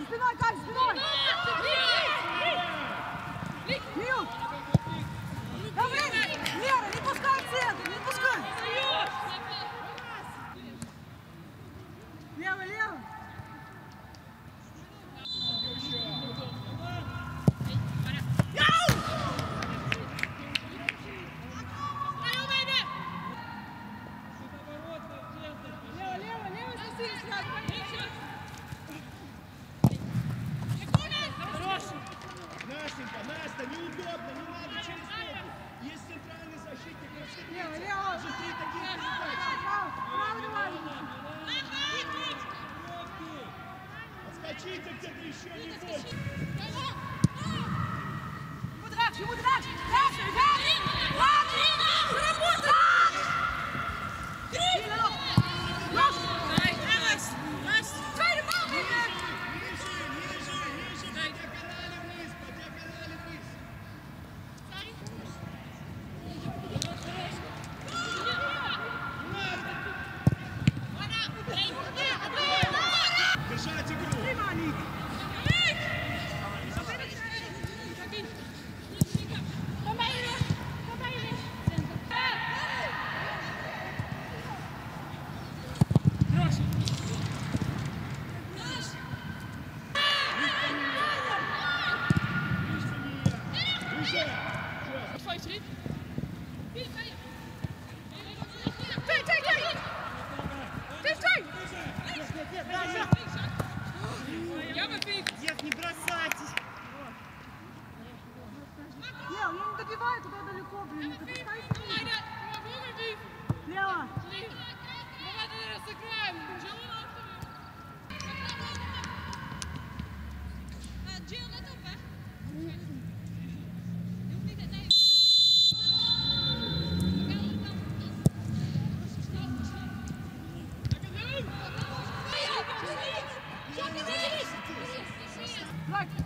Спиной, Кать, спиной! Мил! Давай! Лера, не пускай центр, не пускай! Лево, лево! Настя, неудобно, не надо через ногу. Есть центральный защитник. Лево, лево! Уже 3 таких отскочите где-то еще, не больше. Ему драться! Дальше, дальше! Работай! Держать игру. Нет, не бросайтесь! Лео, я не добиваю туда далеко, блин. Лево!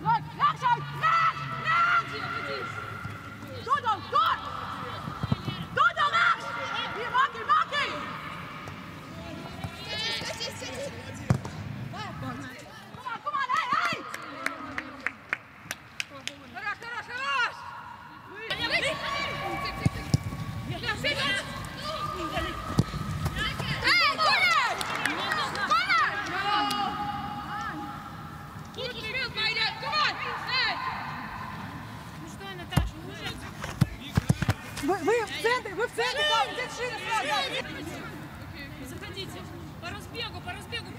Leuk, rechts uit! Rechts! Door dan, door! Door dan rechts! Hier, Markie! Kom maar, hey! Хорош! Вы в центре, там, где шина сразу. Заходите. По разбегу.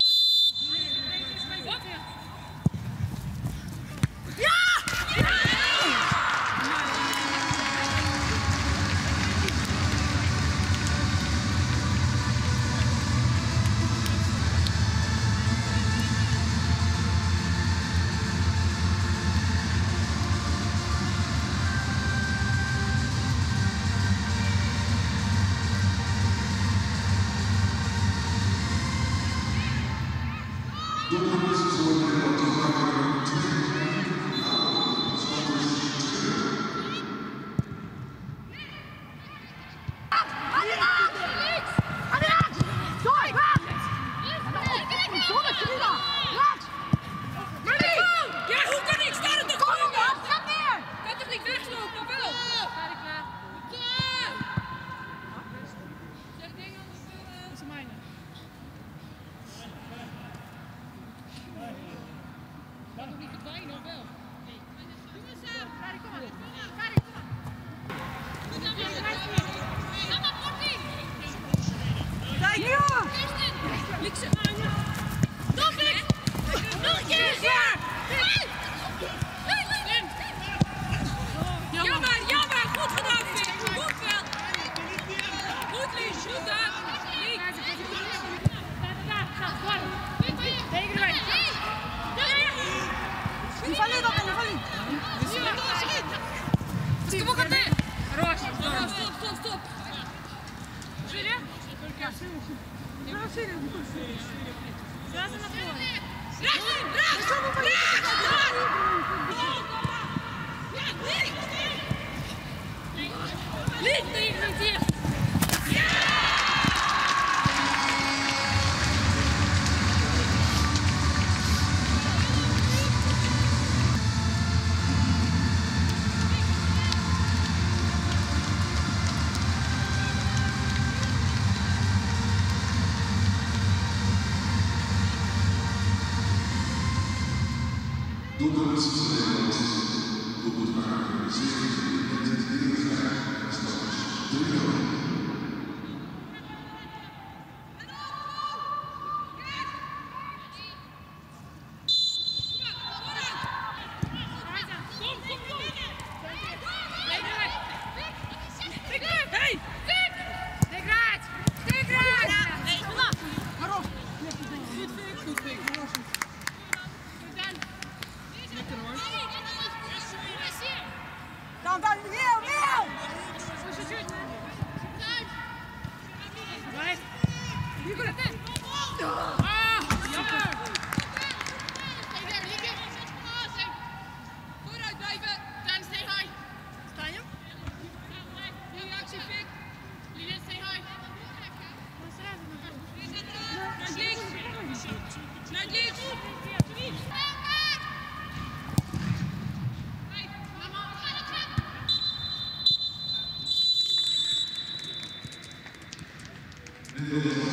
Сразу на поле. Лить на их где? Dit